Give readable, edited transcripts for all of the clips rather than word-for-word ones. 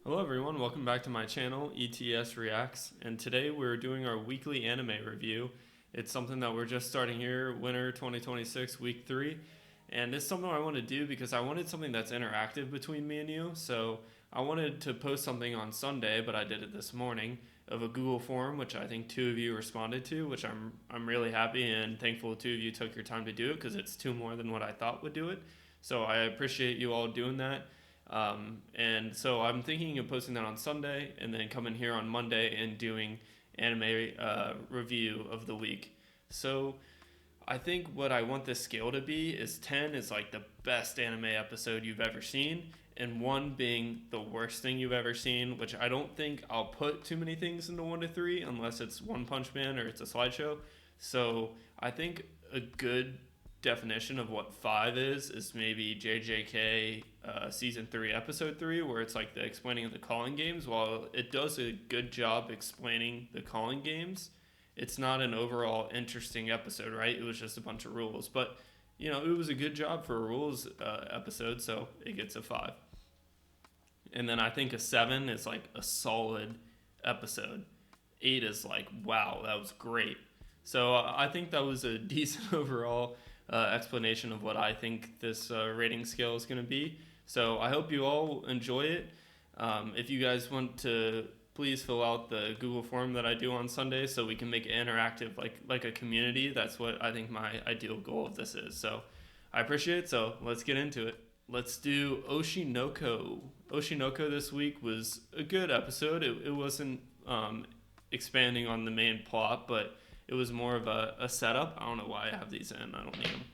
Hello everyone, welcome back to my channel, ETS Reacts, and today we're doing our weekly anime review. It's something that we're just starting here, winter 2026, week 3, and it's something I want to do because I wanted something that's interactive between me and you, so I wanted to post something on Sunday, but I did it this morning, of a Google form, which I think 2 of you responded to, which I'm really happy and thankful 2 of you took your time to do it, because it's 2 more than what I thought would do it, so I appreciate you all doing that. And so I'm thinking of posting that on Sunday and then coming here on Monday and doing anime review of the week. So I think what I want this scale to be is 10 is like the best anime episode you've ever seen, and 1 being the worst thing you've ever seen, which I don't think I'll put too many things into 1 to 3 unless it's One Punch Man or it's a slideshow. So I think a good definition of what 5 is maybe JJK season 3 episode 3, where it's like the explaining of the calling games. While it does a good job explaining the calling games, it's not an overall interesting episode, right? It was just a bunch of rules, but you know, it was a good job for a rules episode, so it gets a 5. And then I think a 7 is like a solid episode. 8 is like, wow, that was great. So I think that was a decent overall explanation of what I think this rating scale is going to be. So I hope you all enjoy it. If you guys want to, please fill out the Google form that I do on Sunday so we can make it interactive like a community. That's what I think my ideal goal of this is. So I appreciate it. So let's get into it. Let's do Oshi no Ko. Oshi no Ko this week was a good episode. It wasn't expanding on the main plot, but it was more of a setup. I don't know why I have these in. I don't need them.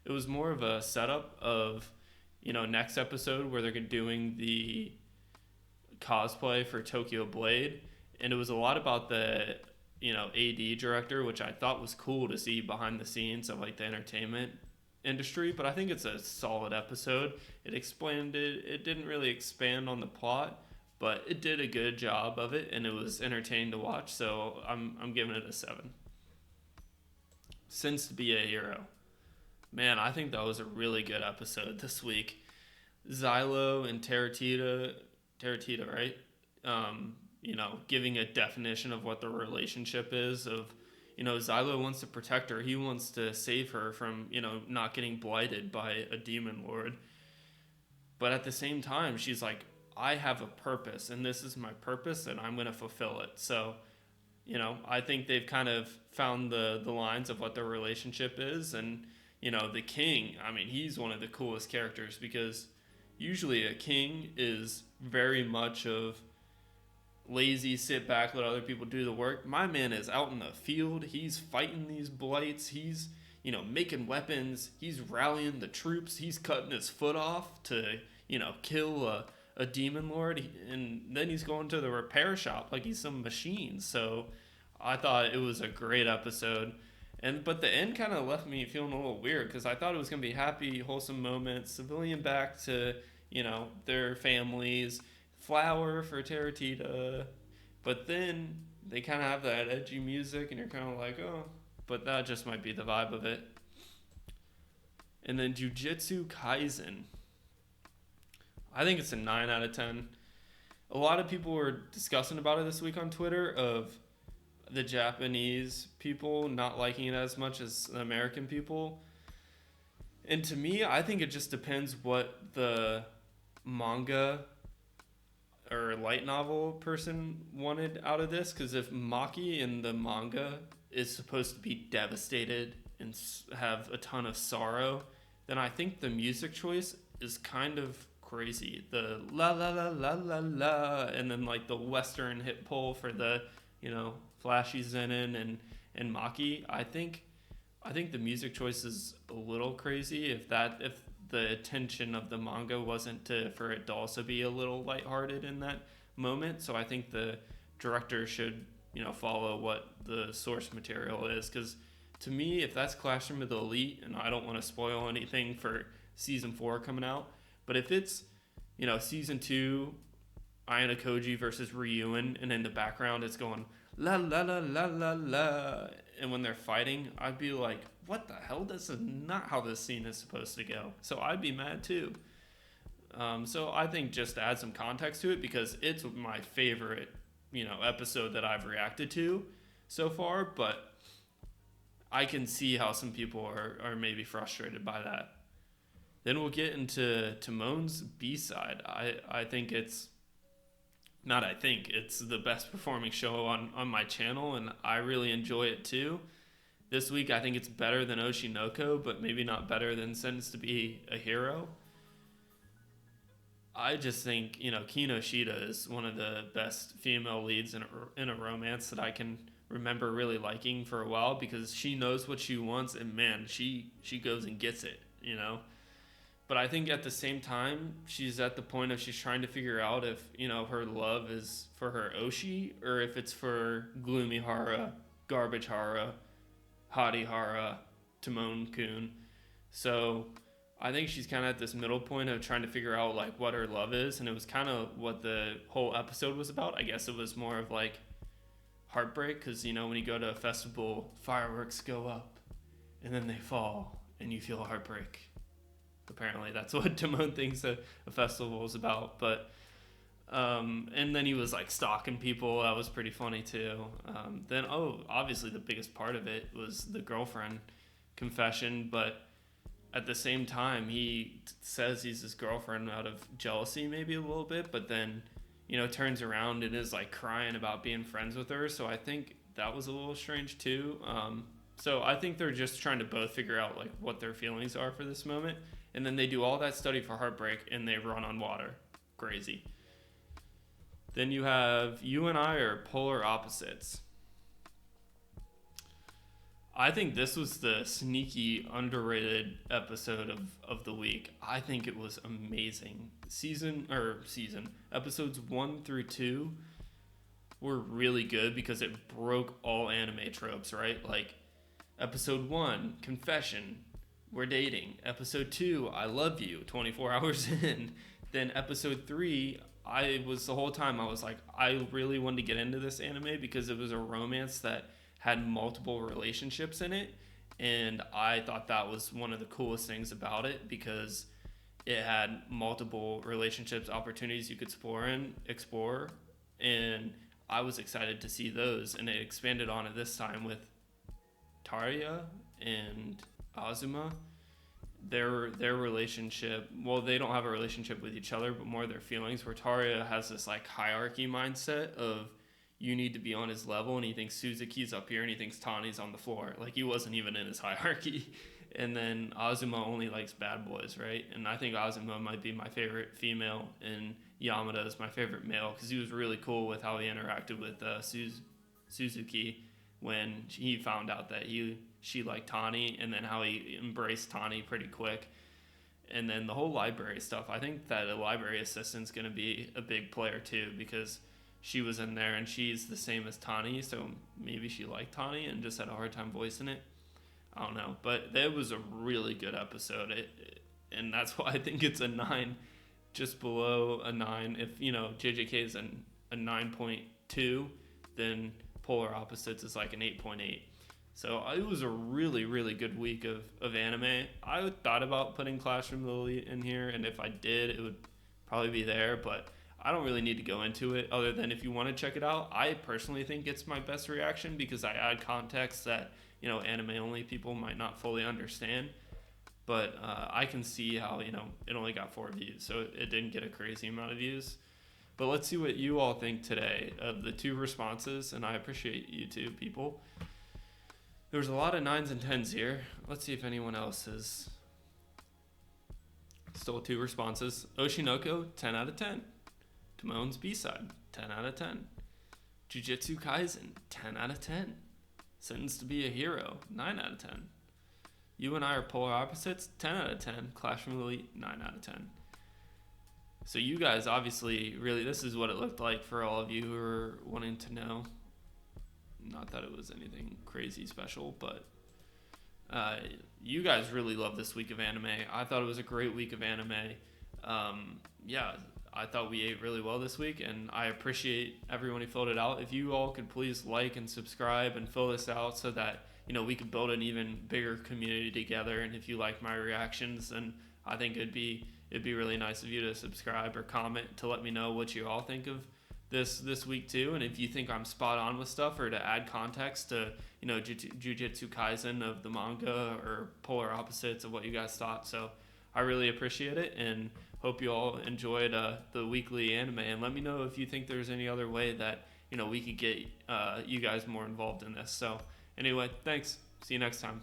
It was more of a setup of, you know, next episode where they're doing the cosplay for Tokyo Blade. And it was a lot about the, you know, AD director, which I thought was cool to see behind the scenes of like the entertainment industry. But I think it's a solid episode. It explained it. It didn't really expand on the plot, but it did a good job of it, and it was entertaining to watch. So I'm giving it a 7. Since to be a hero. Man, I think that was a really good episode this week. Xylo and Teratita, right? You know, giving a definition of what the relationship is of, you know, Xylo wants to protect her. He wants to save her from, you know, not getting blighted by a demon lord. But at the same time, she's like, I have a purpose, and this is my purpose, and I'm going to fulfill it. So, you know, I think they've kind of found the lines of what their relationship is. And, you know, the king, I mean, he's one of the coolest characters, because usually a king is very much of lazy, sit back, let other people do the work. My man is out in the field. He's fighting these blights. He's, you know, making weapons. He's rallying the troops. He's cutting his foot off to, you know, kill a demon lord, and then he's going to the repair shop like he's some machine. So I thought it was a great episode, but the end kind of left me feeling a little weird, because I thought it was going to be happy, wholesome moments, civilian back to, you know, their families, flower for Teratita, but then they kind of have that edgy music and you're kind of like, oh, but that just might be the vibe of it. And then Jujutsu Kaisen, I think it's a 9 out of 10. A lot of people were discussing about it this week on Twitter, of the Japanese people not liking it as much as the American people. And to me, I think it just depends what the manga or light novel person wanted out of this. Because if Maki in the manga is supposed to be devastated and have a ton of sorrow, then I think the music choice is kind of crazy. The la la la la la la, and then like the western hit pull for the, you know, flashy Zenin and Maki. I think the music choice is a little crazy. If the attention of the manga wasn't for it to also be a little lighthearted in that moment. So I think the director should, you know, follow what the source material is, because to me, if that's Classroom of the Elite, and I don't want to spoil anything for season 4 coming out, but if it's, you know, season 2, Ayano Koji versus Ryuin, and in the background it's going la la la la la la, and when they're fighting, I'd be like, what the hell? This is not how this scene is supposed to go. So I'd be mad too. So I think just to add some context to it, because it's my favorite, episode that I've reacted to so far, but I can see how some people are maybe frustrated by that. Then we'll get into Timon's B-side. I think it's the best performing show on my channel, and I really enjoy it too. This week, I think it's better than Oshi, but maybe not better than Sentenced to Be a Hero. I just think, Kino Shida is one of the best female leads in a romance that I can remember really liking for a while, because she knows what she wants, and man, she goes and gets it. But I think at the same time, she's at the point of she's trying to figure out if, her love is for her Oshi or if it's for Gloomy Hara, Garbage Hara, Hottie Hara, Tamon Kun. So I think she's kind of at this middle point of trying to figure out like what her love is, and it was kind of what the whole episode was about. I guess it was more of like heartbreak, because when you go to a festival, fireworks go up and then they fall and you feel heartbreak. Apparently that's what Tamon thinks a festival is about. But and then he was like stalking people. That was pretty funny too. Then obviously the biggest part of it was the girlfriend confession, but at the same time he says he's his girlfriend out of jealousy maybe a little bit, but then turns around and is like crying about being friends with her. So I think that was a little strange too. So I think they're just trying to both figure out like what their feelings are for this moment. And then they do all that study for heartbreak and they run on water. Crazy. Then you and I are polar opposites. I think this was the sneaky underrated episode of the week. I think it was amazing. Episodes 1 through 2 were really good because it broke all anime tropes, right? Like episode 1, confession, we're dating. Episode 2, I love you, 24 hours in. Then episode 3, I was like, I really wanted to get into this anime because it was a romance that had multiple relationships in it. And I thought that was one of the coolest things about it, because it had multiple relationships, opportunities you could explore. And I was excited to see those. And it expanded on it this time with Tarya and Azuma. Their relationship, well, they don't have a relationship with each other, but more their feelings, where Tarya has this like hierarchy mindset of you need to be on his level, and he thinks Suzuki's up here and he thinks Tani's on the floor. Like he wasn't even in his hierarchy. And then Azuma only likes bad boys, right? And I think Azuma might be my favorite female, and Yamada is my favorite male, because he was really cool with how he interacted with Suzuki when he found out that she liked Tani, and then how he embraced Tani pretty quick. And then the whole library stuff, I think that a library assistant's going to be a big player too, because she was in there and she's the same as Tani, so maybe she liked Tani and just had a hard time voicing it. I don't know, but it was a really good episode, and that's why I think it's a 9, just below a 9. If JJK is a 9.2, then Polar Opposites is like an 8.8. So it was a really, really good week of anime. I thought about putting Classroom Lily in here, and if I did, it would probably be there, but I don't really need to go into it, other than if you want to check it out. I personally think it's my best reaction, because I add context that anime only people might not fully understand. But I can see how it only got 4 views, so it didn't get a crazy amount of views. But let's see what you all think today of the 2 responses, and I appreciate you two people. There's a lot of 9s and 10s here. Let's see if anyone else has still 2 responses. Oshinoko, 10 out of 10. Timon's B-side, 10 out of 10. Jujutsu Kaisen, 10 out of 10. Sentenced to Be a Hero, 9 out of 10. You and I are polar opposites, 10 out of 10. Clash from Elite, 9 out of 10. So you guys obviously really, this is what it looked like for all of you who are wanting to know. Not that it was anything crazy special, but you guys really love this week of anime. I thought it was a great week of anime. I thought we ate really well this week, and I appreciate everyone who filled it out. If you all could please like and subscribe and fill this out so that we could build an even bigger community together. And if you like my reactions, then I think it'd be it'd be really nice of you to subscribe or comment to let me know what you all think of this week too, and if you think I'm spot on with stuff, or to add context to Jujutsu Kaisen of the manga, or polar opposites of what you guys thought. So I really appreciate it, and hope you all enjoyed the weekly anime, and let me know if you think there's any other way that we could get you guys more involved in this. So anyway, thanks. See you next time.